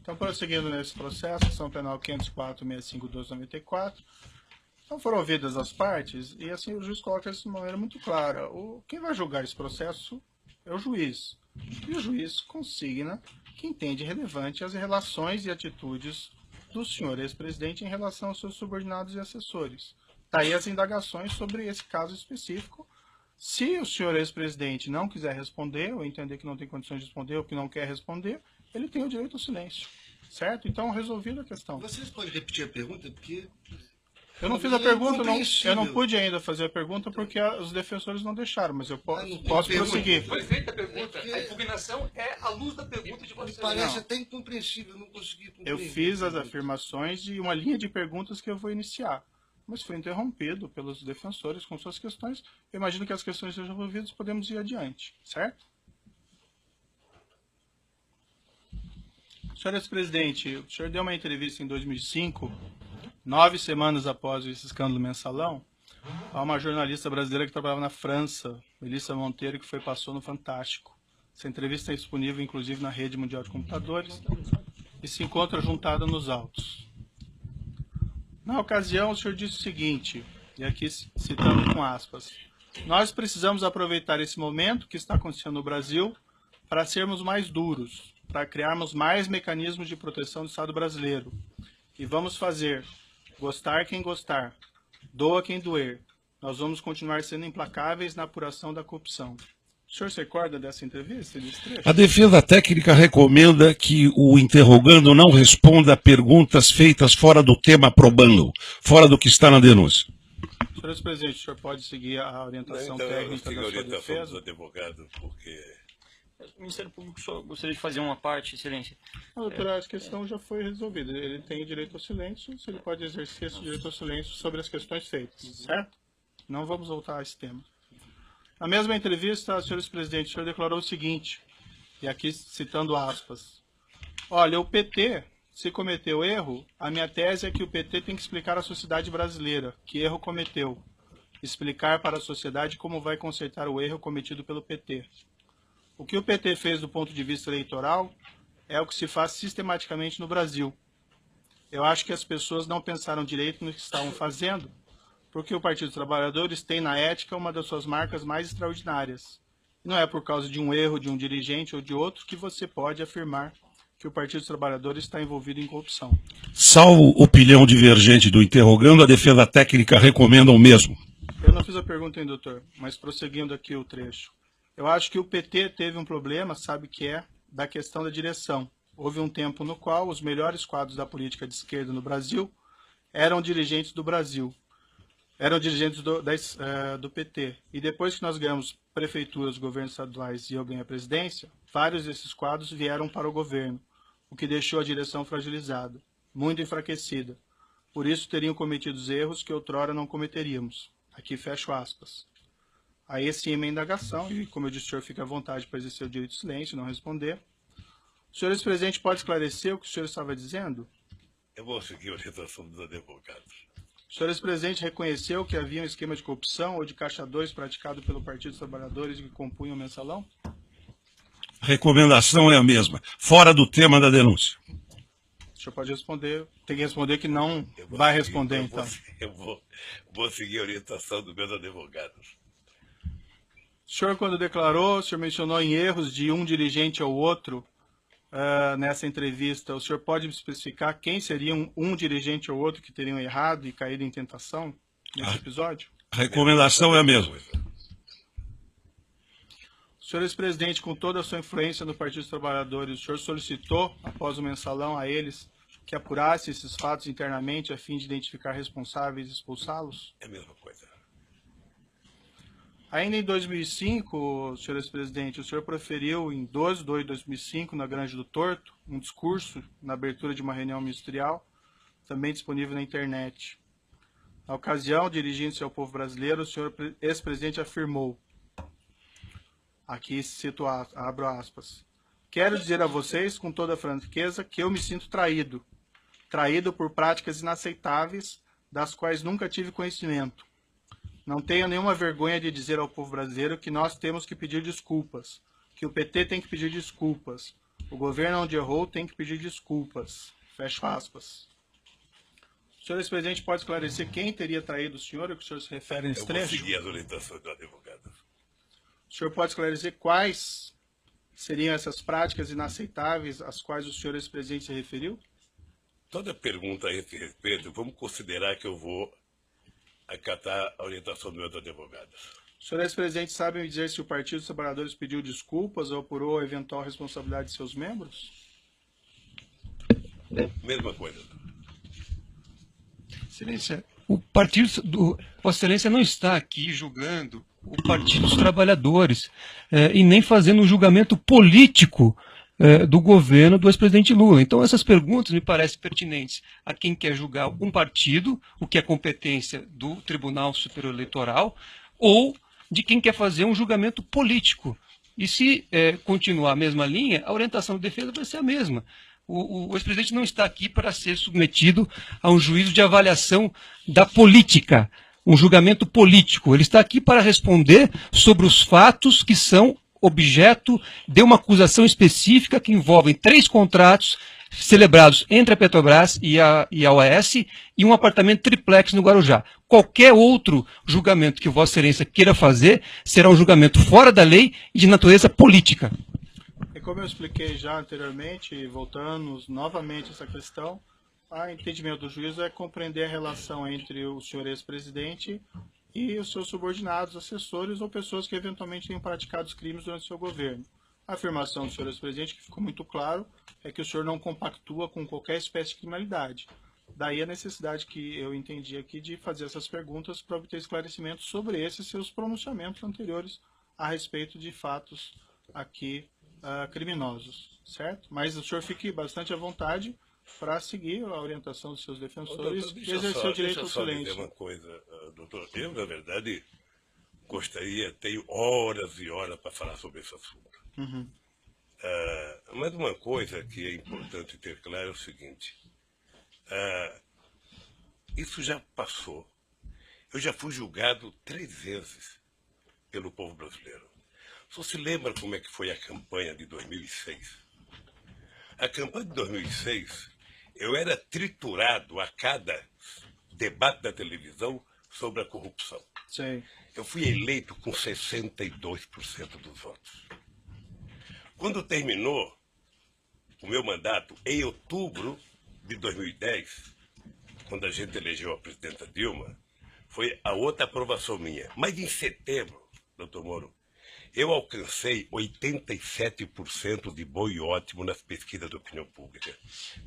Então, prosseguindo nesse processo, ação penal 504.65.294, então foram ouvidas as partes e assim o juiz coloca isso de maneira muito clara. Quem vai julgar esse processo é o juiz. E o juiz consigna que entende relevante as relações e atitudes do senhor ex-presidente em relação aos seus subordinados e assessores. Daí as indagações sobre esse caso específico. Se o senhor ex-presidente não quiser responder, ou entender que não tem condições de responder, ou que não quer responder, ele tem o direito ao silêncio. Certo? Então, resolvida a questão. Vocês podem repetir a pergunta? Porque eu não fiz a pergunta, eu não pude ainda fazer a pergunta porque os defensores não deixaram, mas eu posso prosseguir. Foi feita a pergunta, a impugnação é à luz da pergunta de vocês. Parece até incompreensível, não consegui compreender. Eu fiz as afirmações de uma linha de perguntas que eu vou iniciar, mas foi interrompido pelos defensores com suas questões. Eu imagino que as questões sejam resolvidas, podemos ir adiante, certo? Senhor ex-presidente, o senhor deu uma entrevista em 2005, 9 semanas após esse escândalo mensalão, a uma jornalista brasileira que trabalhava na França, Melissa Monteiro, que passou no Fantástico. Essa entrevista é disponível, inclusive, na Rede Mundial de Computadores e se encontra juntada nos autos. Na ocasião, o senhor disse o seguinte, e aqui citando com aspas, nós precisamos aproveitar esse momento que está acontecendo no Brasil para sermos mais duros, para criarmos mais mecanismos de proteção do Estado brasileiro. E vamos fazer, gostar quem gostar, doa quem doer. Nós vamos continuar sendo implacáveis na apuração da corrupção. O senhor se recorda dessa entrevista, desse trecho? A defesa técnica recomenda que o interrogando não responda a perguntas feitas fora do tema probando, fora do que está na denúncia. Senhor presidente, o senhor pode seguir a orientação técnica da sua defesa? Dos advogados, porque... O Ministério Público só gostaria de fazer uma parte, excelência. Doutora, a questão já foi resolvida. Ele tem direito ao silêncio, se ele pode exercer esse direito ao silêncio sobre as questões feitas, certo? Não vamos voltar a esse tema. Na mesma entrevista, senhor presidente, o senhor declarou o seguinte, e aqui citando aspas, olha, o PT, se cometeu erro, a minha tese é que o PT tem que explicar à sociedade brasileira que erro cometeu, explicar para a sociedade como vai consertar o erro cometido pelo PT. O que o PT fez do ponto de vista eleitoral é o que se faz sistematicamente no Brasil. Eu acho que as pessoas não pensaram direito no que estavam fazendo, porque o Partido dos Trabalhadores tem na ética uma das suas marcas mais extraordinárias. Não é por causa de um erro de um dirigente ou de outro que você pode afirmar que o Partido dos Trabalhadores está envolvido em corrupção. Salvo opinião divergente do interrogando, a defesa técnica recomenda o mesmo. Eu não fiz a pergunta, hein, doutor, mas prosseguindo aqui o trecho. Eu acho que o PT teve um problema, sabe que é, da questão da direção. Houve um tempo no qual os melhores quadros da política de esquerda no Brasil eram dirigentes do Brasil, eram dirigentes do PT. E depois que nós ganhamos prefeituras, governos estaduais e eu ganhei a presidência, vários desses quadros vieram para o governo, o que deixou a direção fragilizada, muito enfraquecida. Por isso teriam cometido os erros que outrora não cometeríamos. Aqui fecho aspas. Aí sim, uma indagação, e como eu disse, o senhor fica à vontade para exercer o direito de silêncio, não responder. O senhor ex-presidente pode esclarecer o que o senhor estava dizendo? Eu vou seguir a orientação dos advogados. O senhor ex-presidente reconheceu que havia um esquema de corrupção ou de caixa 2 praticado pelo Partido dos Trabalhadores que compunha o mensalão? A recomendação é a mesma, fora do tema da denúncia. O senhor pode responder, tem que responder que não vai responder, então. Eu vou seguir a orientação dos meus advogados. O senhor, quando declarou, o senhor mencionou em erros de um dirigente ou outro nessa entrevista. O senhor pode especificar quem seria um dirigente ou outro que teriam errado e caído em tentação nesse episódio? A recomendação é a mesma. O senhor ex-presidente, com toda a sua influência no Partido dos Trabalhadores, o senhor solicitou, após o mensalão, a eles que apurasse esses fatos internamente a fim de identificar responsáveis e expulsá-los? É a mesma coisa. Ainda em 2005, senhor ex-presidente, o senhor proferiu em 12 de 2 de 2005, na Grande do Torto, um discurso na abertura de uma reunião ministerial, também disponível na internet. Na ocasião, dirigindo-se ao povo brasileiro, o senhor ex-presidente afirmou, aqui cito, abro aspas, quero dizer a vocês, com toda a franqueza, que eu me sinto traído por práticas inaceitáveis, das quais nunca tive conhecimento. Não tenho nenhuma vergonha de dizer ao povo brasileiro que nós temos que pedir desculpas, que o PT tem que pedir desculpas. O governo onde errou tem que pedir desculpas. Fecho aspas. O senhor ex-presidente pode esclarecer quem teria traído o senhor, a que o senhor se refere nesse Eu vou trecho? seguir as orientações do advogado. O senhor pode esclarecer quais seriam essas práticas inaceitáveis às quais o senhor ex-presidente se referiu? Toda pergunta a esse respeito, vamos considerar que eu vou acatar a orientação dos meus advogados. O senhor ex-presidente sabe me dizer se o Partido dos Trabalhadores pediu desculpas ou apurou a eventual responsabilidade de seus membros? Mesma coisa. Excelência, o partido do Vossa Excelência não está aqui julgando o Partido dos Trabalhadores e nem fazendo um julgamento político do governo do ex-presidente Lula. Então essas perguntas me parecem pertinentes a quem quer julgar um partido, o que é competência do Tribunal Superior Eleitoral, ou de quem quer fazer um julgamento político. E se continuar a mesma linha, a orientação de defesa vai ser a mesma. O ex-presidente não está aqui para ser submetido a um juízo de avaliação da política, um julgamento político. Ele está aqui para responder sobre os fatos que são objeto de uma acusação específica que envolvem 3 contratos celebrados entre a Petrobras e a OAS e um apartamento triplex no Guarujá. Qualquer outro julgamento que Vossa Excelência queira fazer será um julgamento fora da lei e de natureza política. E como eu expliquei já anteriormente, voltando novamente a essa questão, o entendimento do juízo é compreender a relação entre o senhor ex-presidente e os seus subordinados, assessores ou pessoas que eventualmente tenham praticado os crimes durante o seu governo. A afirmação do senhor ex-presidente, que ficou muito claro, é que o senhor não compactua com qualquer espécie de criminalidade. Daí a necessidade que eu entendi aqui de fazer essas perguntas para obter esclarecimento sobre esses seus pronunciamentos anteriores a respeito de fatos aqui criminosos, certo? Mas o senhor fique bastante à vontade para seguir a orientação dos seus defensores e exercer o direito ao silêncio. Deixa eu só dizer uma coisa, doutor. Eu, na verdade, gostaria, tenho horas e horas para falar sobre esse assunto. Uhum. Mas uma coisa que é importante ter claro é o seguinte. Isso já passou. Eu já fui julgado 3 vezes pelo povo brasileiro. Só se lembra como é que foi a campanha de 2006? A campanha de 2006, eu era triturado a cada debate da televisão sobre a corrupção. Sim. Eu fui eleito com 62% dos votos. Quando terminou o meu mandato, em outubro de 2010, quando a gente elegeu a presidenta Dilma, foi a outra aprovação minha. Mas em setembro, doutor Moro, eu alcancei 87% de bom e ótimo nas pesquisas de opinião pública.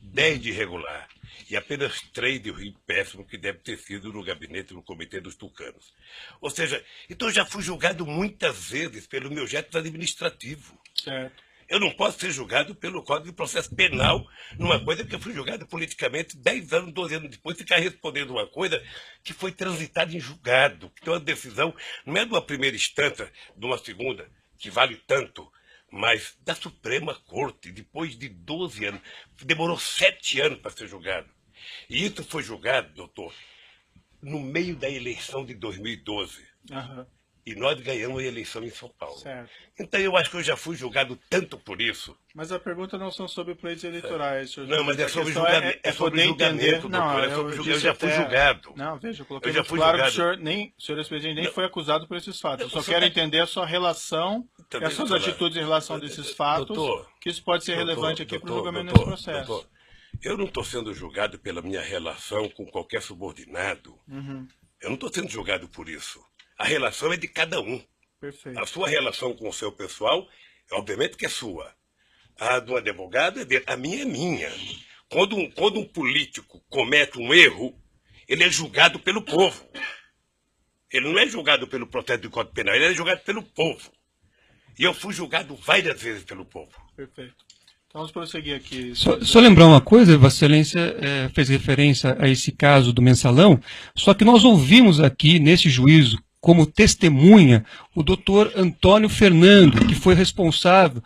10 de regular e apenas 3 de ruim péssimo, que deve ter sido no gabinete do Comitê dos Tucanos. Ou seja, então eu já fui julgado muitas vezes pelo meu jeito administrativo. Certo. Eu não posso ser julgado pelo Código de Processo Penal numa coisa que eu fui julgado politicamente 10 anos, 12 anos depois, ficar respondendo uma coisa que foi transitada em julgado. Então a decisão não é de uma primeira instância, de uma segunda, que vale tanto, mas da Suprema Corte, depois de 12 anos. Demorou 7 anos para ser julgado. E isso foi julgado, doutor, no meio da eleição de 2012. Uhum. E nós ganhamos a eleição em São Paulo. Certo. Então eu acho que eu já fui julgado tanto por isso. Mas a pergunta não são sobre pleitos eleitorais, senhor. Não, mas é sobre A questão julgamento. É sobre poder julgamento, entender. doutor. Não, É sobre julgamento. Eu disse já fui até- julgado. Não, veja, eu coloquei Eu já muito fui claro que julgado. o senhor ex-presidente nem Não. foi acusado por esses fatos. Eu Não, só o senhor quero tá- entender a sua relação e Também as suas falar. atitudes em relação a desses fatos, Doutor, que isso pode ser doutor, relevante aqui para o doutor, julgamento doutor, desse processo. doutor, eu não estou sendo julgado pela minha relação com qualquer subordinado. Uhum, Eu não estou sendo julgado por isso. A relação é de cada um. perfeito. A sua relação com o seu pessoal, obviamente que é sua. A do advogado é dele. A minha é minha. Quando um político comete um erro, ele é julgado pelo povo. Ele não é julgado pelo processo do Código Penal, ele é julgado pelo povo. E eu fui julgado várias vezes pelo povo. Perfeito. Então vamos prosseguir aqui. Só lembrar uma coisa, Vossa Excelência fez referência a esse caso do mensalão, só que nós ouvimos aqui, nesse juízo, como testemunha, o doutor Antônio Fernando, que foi responsável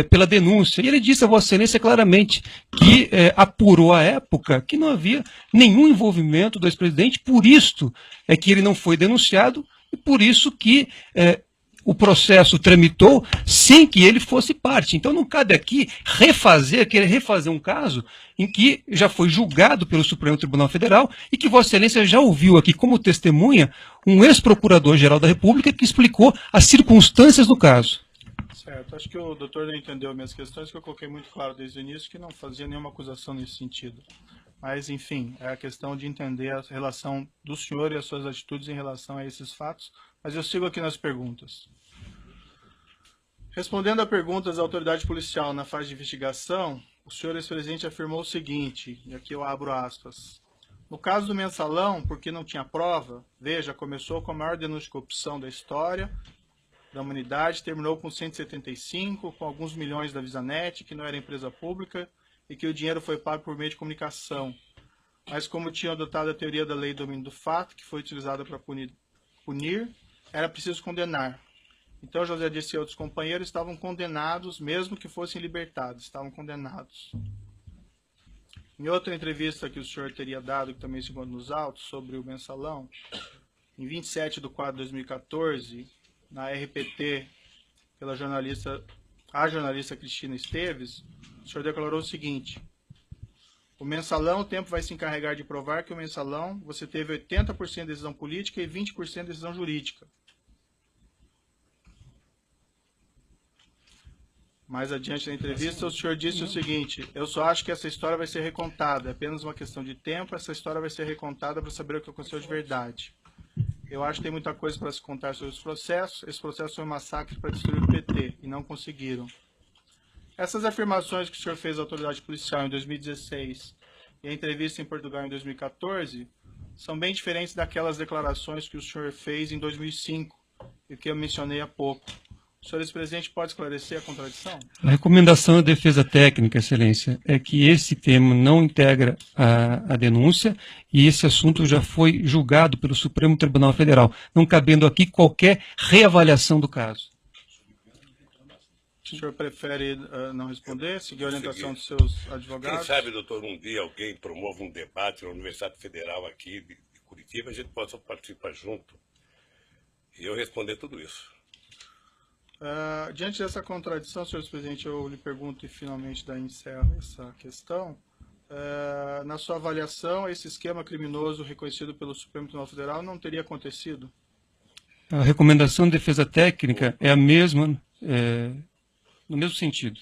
pela denúncia. E ele disse a Vossa Excelência claramente que apurou à época que não havia nenhum envolvimento do ex-presidente, por isso é que ele não foi denunciado e por isso que o processo tramitou sem que ele fosse parte. Então não cabe aqui querer refazer um caso em que já foi julgado pelo Supremo Tribunal Federal e que Vossa Excelência já ouviu aqui como testemunha um ex-procurador-geral da República que explicou as circunstâncias do caso. Certo, acho que o doutor não entendeu minhas questões, que eu coloquei muito claro desde o início que não fazia nenhuma acusação nesse sentido. Mas, enfim, é a questão de entender a relação do senhor e as suas atitudes em relação a esses fatos. Mas eu sigo aqui nas perguntas. Respondendo a perguntas da autoridade policial na fase de investigação, o senhor ex-presidente afirmou o seguinte, e aqui eu abro aspas. No caso do mensalão, porque não tinha prova, veja, começou com a maior denúncia de corrupção da história da humanidade, terminou com 175, com alguns milhões da Visanet, que não era empresa pública, e que o dinheiro foi pago por meio de comunicação. Mas como tinham adotado a teoria da lei do domínio do fato, que foi utilizada para punir, era preciso condenar. Então José Dirceu e outros companheiros estavam condenados, mesmo que fossem libertados, estavam condenados. Em outra entrevista que o senhor teria dado, que também se encontra nos autos, sobre o mensalão, em 27/4/2014, na RPT, pela jornalista Cristina Esteves, o senhor declarou o seguinte: o mensalão, o tempo vai se encarregar de provar que o mensalão você teve 80% de decisão política e 20% de decisão jurídica. Mais adiante na entrevista, o senhor disse o seguinte: eu só acho que essa história vai ser recontada, é apenas uma questão de tempo, essa história vai ser recontada para saber o que aconteceu de verdade. Eu acho que tem muita coisa para se contar sobre os processos, esse processo foi um massacre para destruir o PT, e não conseguiram. Essas afirmações que o senhor fez à autoridade policial em 2016 e a entrevista em Portugal em 2014 são bem diferentes daquelas declarações que o senhor fez em 2005 e que eu mencionei há pouco. O senhor ex-presidente pode esclarecer a contradição? A recomendação da defesa técnica, Excelência, é que esse tema não integra a denúncia e esse assunto já foi julgado pelo Supremo Tribunal Federal, não cabendo aqui qualquer reavaliação do caso. O senhor prefere não responder, seguir a orientação dos seus advogados? Quem sabe, doutor, um dia alguém promove um debate na Universidade Federal aqui de Curitiba, a gente possa participar junto e eu responder tudo isso. Diante dessa contradição, senhor presidente, eu lhe pergunto e finalmente daí encerro essa questão. Na sua avaliação, esse esquema criminoso reconhecido pelo Supremo Tribunal Federal não teria acontecido? A recomendação de defesa técnica é a mesma, no mesmo sentido.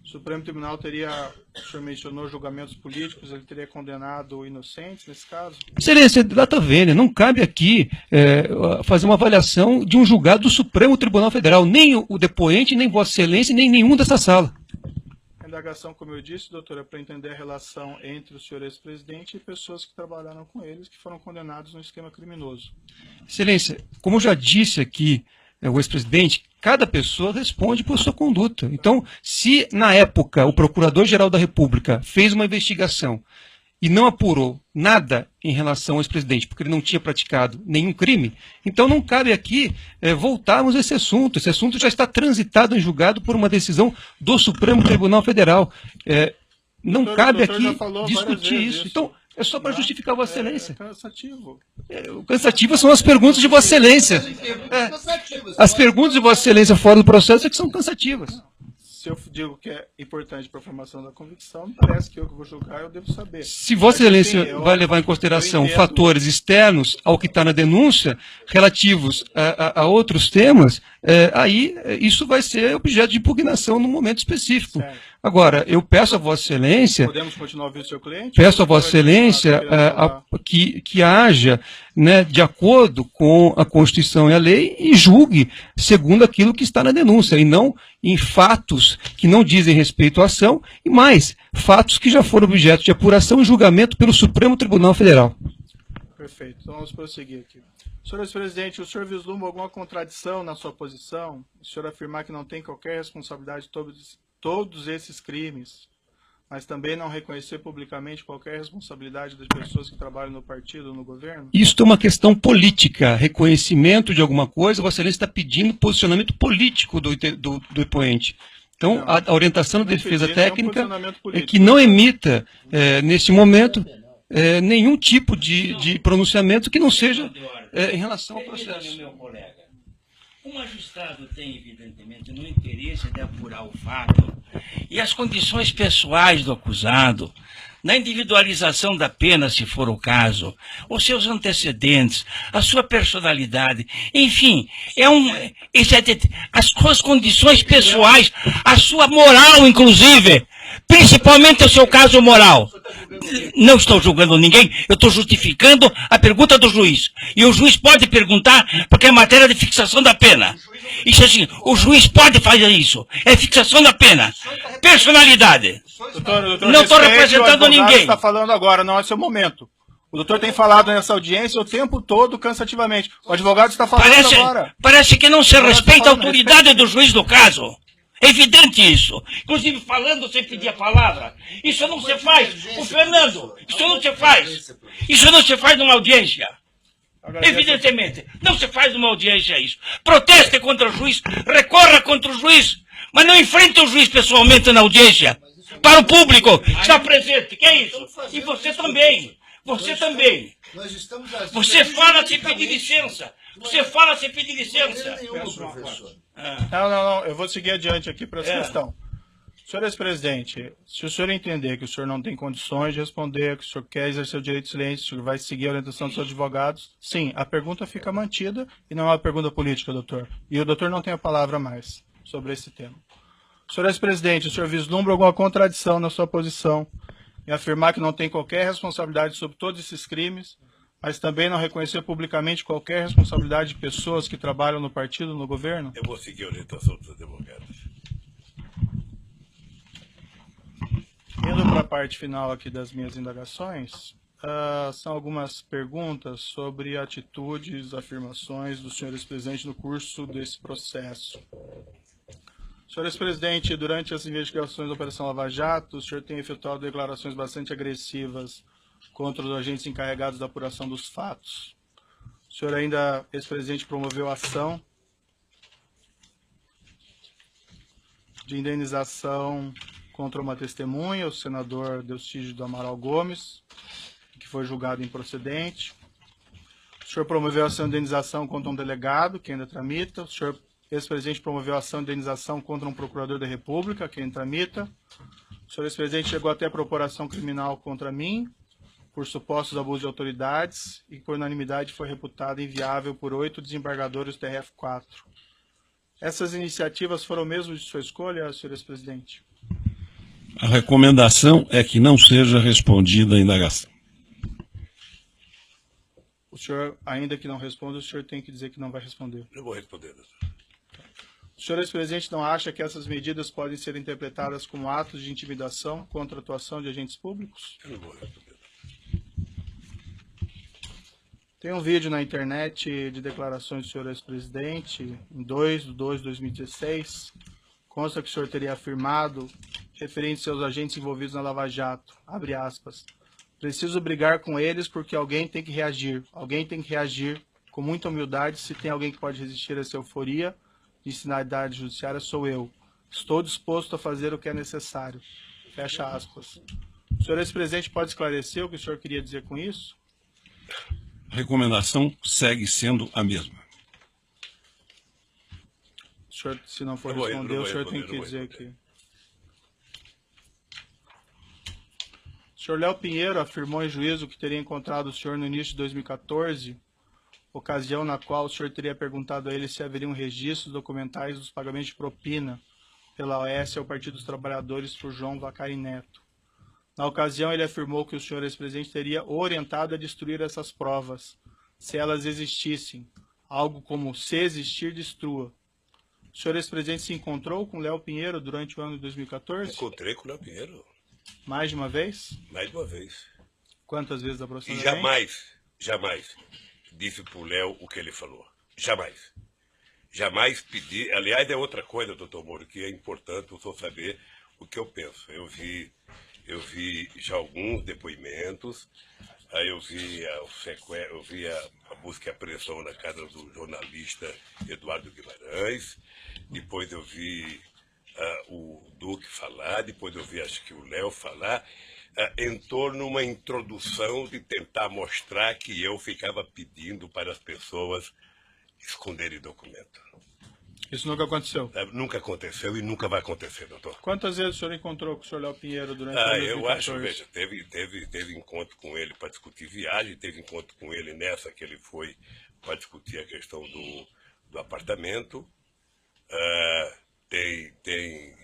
O Supremo Tribunal teria, o senhor mencionou julgamentos políticos, ele teria condenado inocentes nesse caso? Excelência, data vênia, não cabe aqui fazer uma avaliação de um julgado do Supremo Tribunal Federal, nem o depoente, nem Vossa Excelência, nem nenhum dessa sala. A indagação, como eu disse, doutor, é para entender a relação entre o senhor ex-presidente e pessoas que trabalharam com eles, que foram condenados no esquema criminoso. Excelência, como eu já disse aqui, o ex-presidente, cada pessoa responde por sua conduta. Então, se na época o Procurador-Geral da República fez uma investigação e não apurou nada em relação ao ex-presidente, porque ele não tinha praticado nenhum crime, então não cabe aqui voltarmos a esse assunto. Esse assunto já está transitado em julgado por uma decisão do Supremo Tribunal Federal. Não cabe aqui discutir isso. Então, é só para justificar Vossa Excelência. É cansativo. Cansativas são as perguntas de Vossa Excelência. As perguntas de Vossa Excelência fora do processo é que são cansativas. Se eu digo que é importante para a formação da convicção, me parece que eu que vou julgar, eu devo saber. Se Vossa Excelência vai levar em consideração fatores externos ao que está na denúncia, relativos a outros temas, aí isso vai ser objeto de impugnação num momento específico. Certo. Agora, eu peço a Vossa Excelência... Podemos continuar ouvindo o seu cliente? Peço a Vossa Excelência que haja, né, de acordo com a Constituição e a lei e julgue segundo aquilo que está na denúncia, e não em fatos que não dizem respeito à ação, e mais, fatos que já foram objeto de apuração e julgamento pelo Supremo Tribunal Federal. Perfeito. Então vamos prosseguir aqui. Senhor ex-presidente, o senhor vislumbra alguma contradição na sua posição? O senhor afirmar que não tem qualquer responsabilidade de todos esses crimes, mas também não reconhecer publicamente qualquer responsabilidade das pessoas que trabalham no partido, no governo? Isso é uma questão política, reconhecimento de alguma coisa. Vossa Excelência está pedindo posicionamento político do depoente. Então, a orientação da defesa técnica é que não emita, neste momento, nenhum tipo de pronunciamento que não seja em relação ao processo. O magistrado tem, evidentemente, no interesse de apurar o fato e as condições pessoais do acusado, na individualização da pena, se for o caso, os seus antecedentes, a sua personalidade, enfim, as suas condições pessoais, a sua moral, inclusive, principalmente o seu caso moral. Não estou julgando ninguém, eu estou justificando a pergunta do juiz. E o juiz pode perguntar, porque é matéria de fixação da pena. Isso assim, o juiz pode fazer isso. É fixação da pena. Personalidade. Doutor, Não estou representando o advogado ninguém. está falando agora, não é seu momento. O doutor tem falado nessa audiência o tempo todo, cansativamente. O advogado está falando agora. Parece que não se Agora respeita a está falando, autoridade do juiz do caso. É evidente isso. Inclusive falando sem pedir a palavra. Isso não se faz. O Fernando, isso não se faz. Isso não se faz numa audiência. Evidentemente. Não se faz numa audiência isso. Proteste contra o juiz, recorra contra o juiz, mas não enfrente o juiz pessoalmente na audiência. Para o público que está presente. Que é isso? E você também. Você também. Nós estamos Você fala sem pedir licença. Você fala sem pedir licença. professor. Não, eu vou seguir adiante aqui para essa questão. Senhor ex-presidente, se o senhor entender que o senhor não tem condições de responder, que o senhor quer exercer o direito de silêncio, o senhor vai seguir a orientação dos seus advogados, sim, a pergunta fica mantida e não é uma pergunta política, doutor. E o doutor não tem a palavra mais sobre esse tema. Senhor ex-presidente, o senhor vislumbra alguma contradição na sua posição em afirmar que não tem qualquer responsabilidade sobre todos esses crimes, mas também não reconhecer publicamente qualquer responsabilidade de pessoas que trabalham no partido, no governo? Eu vou seguir a orientação dos advogados. Indo para a parte final aqui das minhas indagações, são algumas perguntas sobre atitudes, afirmações do senhor ex-presidente no curso desse processo. Senhor ex-presidente, durante as investigações da Operação Lava Jato, o senhor tem efetuado declarações bastante agressivas contra os agentes encarregados da apuração dos fatos. O senhor ainda, ex-presidente, promoveu ação de indenização contra uma testemunha, o senador Delcídio do Amaral Gomes, que foi julgado improcedente. O senhor promoveu ação de indenização contra um delegado, que ainda tramita. O senhor, ex-presidente, promoveu ação de indenização contra um procurador da República, que ainda tramita. O senhor, ex-presidente, chegou até a propor ação criminal contra mim, por supostos abusos de autoridades, e por unanimidade foi reputada inviável por 8 desembargadores do TRF4. Essas iniciativas foram mesmo de sua escolha, senhor ex-presidente? A recomendação é que não seja respondida a indagação. O senhor, ainda que não responda, o senhor tem que dizer que não vai responder. Eu vou responder, doutor. O senhor, ex-presidente, não acha que essas medidas podem ser interpretadas como atos de intimidação contra a atuação de agentes públicos? Eu não vou responder. Tem um vídeo na internet de declarações do senhor ex-presidente, em 2/2/2016, consta que o senhor teria afirmado, referente aos agentes envolvidos na Lava Jato, abre aspas, preciso brigar com eles porque alguém tem que reagir com muita humildade, se tem alguém que pode resistir a essa euforia de sinalidade judiciária, sou eu. Estou disposto a fazer o que é necessário. Fecha aspas. O senhor ex-presidente pode esclarecer o que o senhor queria dizer com isso? A recomendação segue sendo a mesma. O senhor, se não for Não vou responder, o senhor tem responder, que dizer responder. aqui. O senhor Léo Pinheiro afirmou em juízo que teria encontrado o senhor no início de 2014, ocasião na qual o senhor teria perguntado a ele se haveria um registro documentais dos pagamentos de propina pela OAS ao Partido dos Trabalhadores por João Vacari Neto. Na ocasião, ele afirmou que o senhor ex-presidente teria orientado a destruir essas provas, se elas existissem, algo como se existir, destrua. O senhor ex-presidente se encontrou com Léo Pinheiro durante o ano de 2014? Encontrei com o Léo Pinheiro Mais de uma vez? mais de uma vez. Quantas vezes E aproximadamente? jamais disse pro Léo o que ele falou. Jamais. Jamais pedi. Aliás, é outra coisa, doutor Moro, que é importante o senhor saber o que eu penso. Eu vi já alguns depoimentos, aí eu vi a busca e apreensão na casa do jornalista Eduardo Guimarães, depois eu vi o Duque falar, depois eu vi acho que o Léo falar, em torno de uma introdução de tentar mostrar que eu ficava pedindo para as pessoas esconderem documento. Isso nunca aconteceu. Nunca aconteceu e nunca vai acontecer, doutor. Quantas vezes o senhor encontrou com o senhor Léo Pinheiro durante Eu 2014? acho, veja, teve encontro com ele para discutir viagem, teve encontro com ele nessa que ele foi para discutir a questão do apartamento. Tem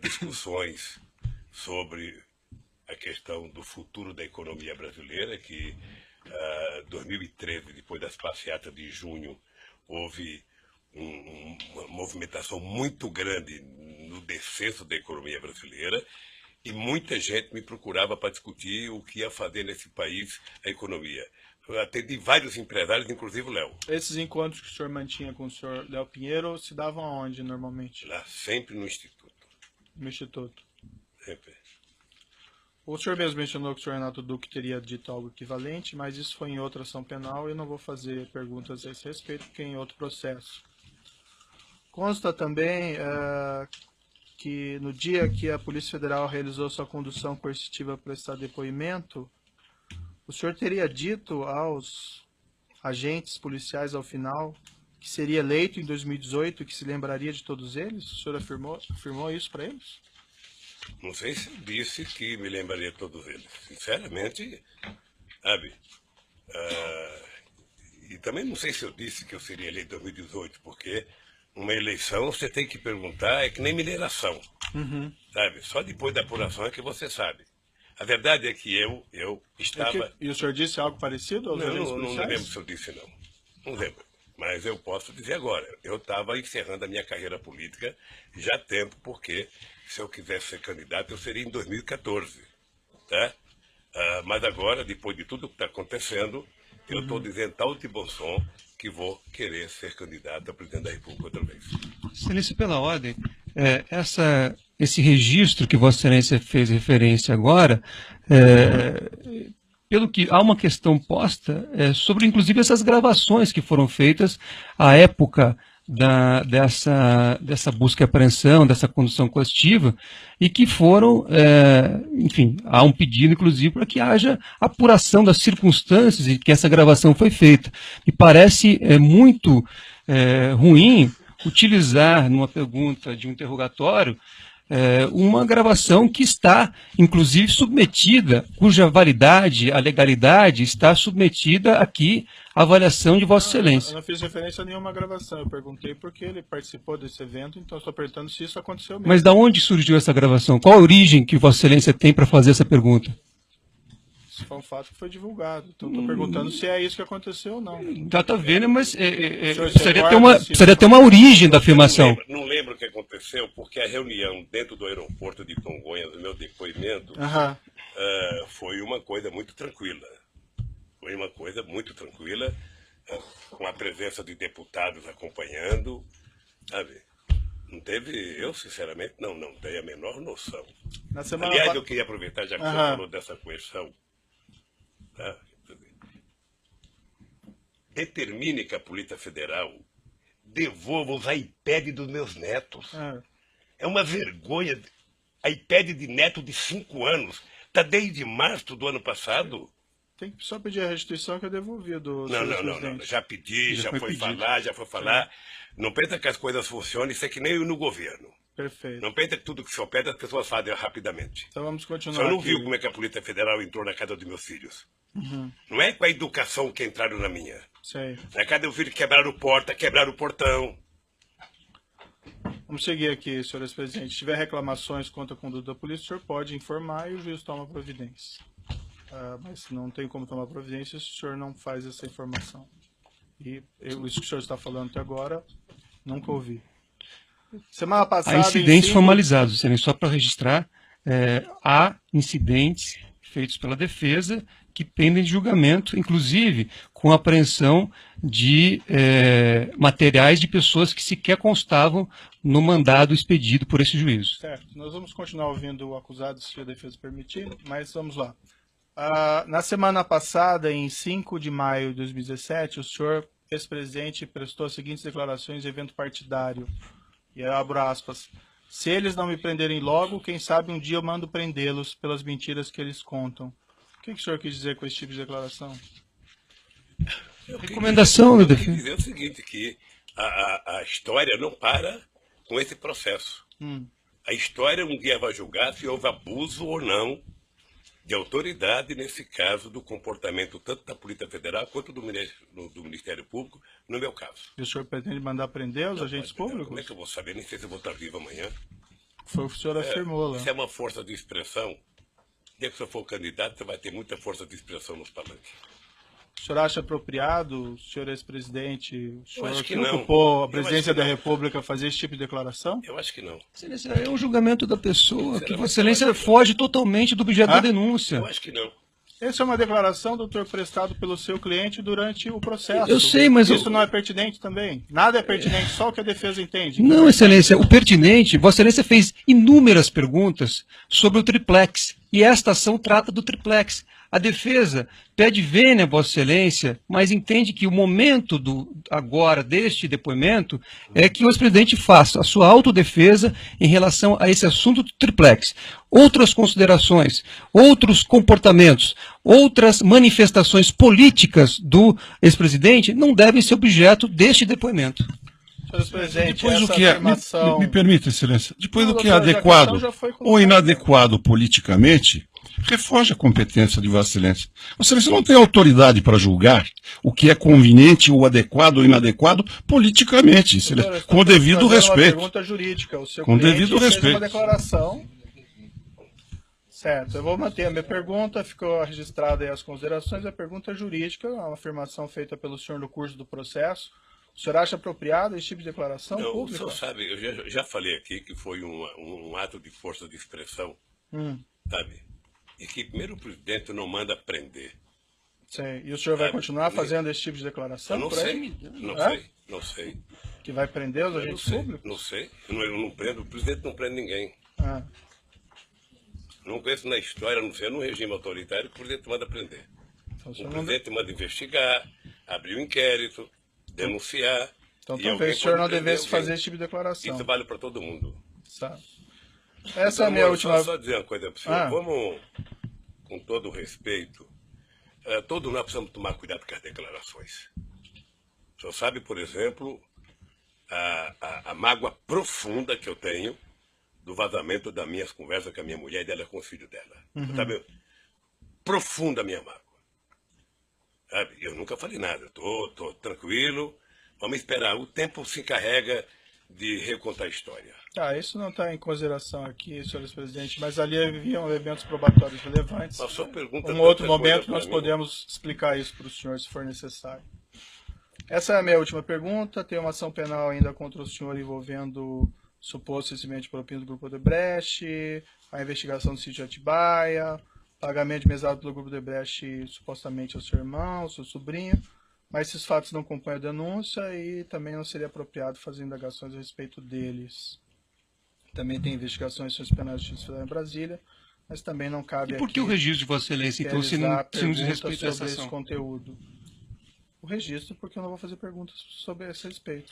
discussões sobre a questão do futuro da economia brasileira, que 2013, depois das passeatas de junho, houve uma movimentação muito grande no descenso da economia brasileira e muita gente me procurava para discutir o que ia fazer nesse país a economia. Eu atendi vários empresários, inclusive o Léo. Esses encontros que o senhor mantinha com o senhor Léo Pinheiro se davam aonde, normalmente? Lá, sempre no Instituto. No Instituto. Sempre. O senhor mesmo mencionou que o senhor Renato Duque teria dito algo equivalente, mas isso foi em outra ação penal e eu não vou fazer perguntas a esse respeito, porque é em outro processo. Consta também que no dia que a Polícia Federal realizou sua condução coercitiva para prestar depoimento, o senhor teria dito aos agentes policiais ao final que seria eleito em 2018 e que se lembraria de todos eles? O senhor afirmou isso para eles? Não sei se eu disse que me lembraria de todos eles. Sinceramente, sabe? E também não sei se eu disse que eu seria eleito em 2018, porque uma eleição você tem que perguntar, é que nem mineração. Sabe? Só depois da apuração é que você sabe. A verdade é que eu estava... E o senhor disse algo parecido aos agentes Não policiais? lembro se eu disse, não. Não lembro. Mas eu posso dizer agora. Eu estava encerrando a minha carreira política já há tempo, porque se eu quisesse ser candidato, eu seria em 2014. Tá? Mas agora, depois de tudo que está acontecendo, eu estou dizendo tal de bom som que vou querer ser candidato a presidente da República outra vez. Excelência, pela ordem, esse registro que Vossa Excelência fez referência agora, pelo que há uma questão posta sobre, inclusive, essas gravações que foram feitas à época dessa busca e apreensão, dessa condução coercitiva, e que foram, enfim, há um pedido, inclusive, para que haja apuração das circunstâncias em que essa gravação foi feita. Me parece muito ruim utilizar, numa pergunta de um interrogatório, uma gravação que está, inclusive, submetida, cuja validade, a legalidade, está submetida aqui à avaliação de Vossa Excelência. Eu não fiz referência a nenhuma gravação, eu perguntei porque ele participou desse evento, então estou perguntando se isso aconteceu mesmo. Mas de onde surgiu essa gravação? Qual a origem que Vossa Excelência tem para fazer essa pergunta? Isso foi um fato que foi divulgado, então estou perguntando se é isso que aconteceu ou não. Está vendo, mas recorda precisaria ter uma origem da afirmação. Não lembro o que aconteceu, porque a reunião dentro do aeroporto de Congonhas, do meu depoimento, foi uma coisa muito tranquila. Foi uma coisa muito tranquila, com a presença de deputados acompanhando, sabe? Não teve, eu sinceramente não tenho a menor noção. Aliás, eu queria aproveitar, já que você falou dessa coerção, tá? Determine que a Polícia Federal devolva os iPads dos meus netos. É uma vergonha. iPad de neto de 5 anos. Está desde março do ano passado. Tem que só pedir a restituição que eu devolvi do Não. Já pedi, já foi falar. Não pensa que as coisas funcionam, isso é que nem no governo. Perfeito. Não pensa que tudo que se pede as pessoas fazem rapidamente. Então vamos continuar. Você não aqui. viu como é que a Polícia Federal entrou na casa dos meus filhos? Não é com a educação que entraram na minha. Sei. Na casa do filho quebraram porta, quebraram o portão. Vamos seguir aqui, senhores presidentes. Se tiver reclamações contra a conduta da polícia, o senhor pode informar e o juiz toma providência. Mas não tem como tomar providência se o senhor não faz essa informação. E isso que o senhor está falando até agora, nunca ouvi. Semana passada... Há incidentes formalizados, só para registrar, há incidentes feitos pela defesa que pendem de julgamento, inclusive com apreensão de materiais de pessoas que sequer constavam no mandado expedido por esse juízo. Certo. Nós vamos continuar ouvindo o acusado, se a defesa permitir, mas vamos lá. Na semana passada, em 5 de maio de 2017, o senhor, ex-presidente, prestou as seguintes declarações de evento partidário. E eu abro aspas. Se eles não me prenderem logo, quem sabe um dia eu mando prendê-los pelas mentiras que eles contam. O que o senhor quis dizer com esse tipo de declaração? Recomendação da defesa. Eu quis dizer o seguinte, que a história não para com esse processo. A história um dia vai julgar se houve abuso ou não de autoridade, nesse caso, do comportamento tanto da Polícia Federal quanto do Ministério Público, no meu caso. E o senhor pretende mandar prender os agentes públicos? Como é que eu vou saber? Nem sei se eu vou estar vivo amanhã. Foi o que o senhor afirmou lá. Isso é uma força de expressão. Se você for candidato, você vai ter muita força de expressão nos palanques. O senhor acha apropriado, o senhor ex-presidente, o senhor acho que que não. ocupou a Eu presidência acho que da não. República fazer esse tipo de declaração? Eu acho que não. Excelência, é um julgamento da pessoa, que Sinceramente, Vossa Excelência eu acho que foge totalmente do objeto da Ah? denúncia. Eu acho que não. Essa é uma declaração, doutor, prestado pelo seu cliente durante o processo. Eu sei, mas isso não é pertinente também? Nada é pertinente, só o que a defesa entende. Não, Excelência, o pertinente, Vossa Excelência fez inúmeras perguntas sobre o triplex, e esta ação trata do triplex. A defesa pede vênia, Vossa Excelência, mas entende que o momento agora deste depoimento é que o ex-presidente faça a sua autodefesa em relação a esse assunto do triplex. Outras considerações, outros comportamentos, outras manifestações políticas do ex-presidente não devem ser objeto deste depoimento. Senhor presidente, Depois essa o que é, afirmação... me permita, excelência, depois Não, do que é doutor, já a adequado questão já foi ou colocada. inadequado politicamente, refoge a competência de Vossa Excelência. Vossa Excelência não tem autoridade para julgar o que é conveniente ou adequado ou inadequado politicamente, excelência, Doutor, eu com o estou devido fazendo respeito. Uma pergunta jurídica. O seu Com cliente devido fez respeito. uma declaração. Certo, eu vou manter a minha pergunta, ficou registrada aí as considerações. A pergunta jurídica, uma afirmação feita pelo senhor no curso do processo. O senhor acha apropriado esse tipo de declaração Não, o pública? senhor sabe, eu já falei aqui que foi um ato de força de expressão, sabe? E que primeiro o presidente não manda prender. Sei. E o senhor vai Sabe, continuar fazendo esse tipo de declaração? Eu não por aí? sei, não É? sei, não sei. Que vai prender os Eu não agentes sei, públicos? não sei. Eu não prendo, o presidente não prende ninguém. Ah, Não conheço na história, não sei, num regime autoritário, que o presidente manda prender. então o O senhor não... presidente manda investigar, abrir um inquérito, denunciar. Então e talvez alguém o senhor pode não prender devesse alguém. fazer esse tipo de declaração. Isso vale para todo mundo. Sabe? Essa é a minha Amor, última... Só dizer uma coisa para o senhor. Ah. Vamos, com todo o respeito, todos nós precisamos tomar cuidado com as declarações. O senhor sabe, por exemplo, a mágoa profunda que eu tenho do vazamento das minhas conversas com a minha mulher e dela com o filho dela. Sabe? Profunda a minha mágoa. Sabe? Eu nunca falei nada. Estou tranquilo. Vamos esperar. O tempo se encarrega de recontar a história. Tá, isso não está em consideração aqui, senhores presidentes, mas ali haviam elementos probatórios relevantes. Mas só pergunta Um outro tanta coisa momento pra nós mim. podemos explicar isso para o senhor, se for necessário. Essa é a minha última pergunta. Tem uma ação penal ainda contra o senhor envolvendo suposto recebimento de propina do Grupo Odebrecht, a investigação do sítio Atibaia, pagamento de mesada pelo Grupo Odebrecht supostamente ao seu irmão, ao seu sobrinho, mas esses fatos não compõem a denúncia e também não seria apropriado fazer indagações a respeito deles. Também tem investigações sobre os penais de justiça federal em Brasília, mas também não cabe E por que aqui o registro de Vossa Excelência, então, se não realizar diz perguntas respeito a essa sobre esse ação? conteúdo? O registro, porque eu não vou fazer perguntas sobre esse respeito.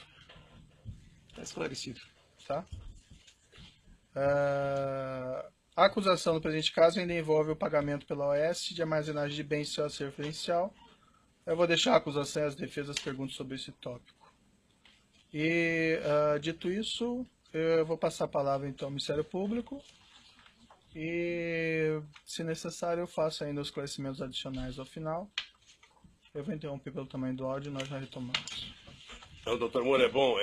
Está esclarecido. Tá? A acusação do presente caso ainda envolve o pagamento pela OAS de armazenagem de bens sem acervo referencial. Eu vou deixar a acusação e as defesas perguntas sobre esse tópico. E, dito isso, eu vou passar a palavra então ao Ministério Público e, se necessário, eu faço ainda os esclarecimentos adicionais ao final. Eu vou interromper pelo tamanho do áudio e nós já retomamos. Então, doutor Moura, é bom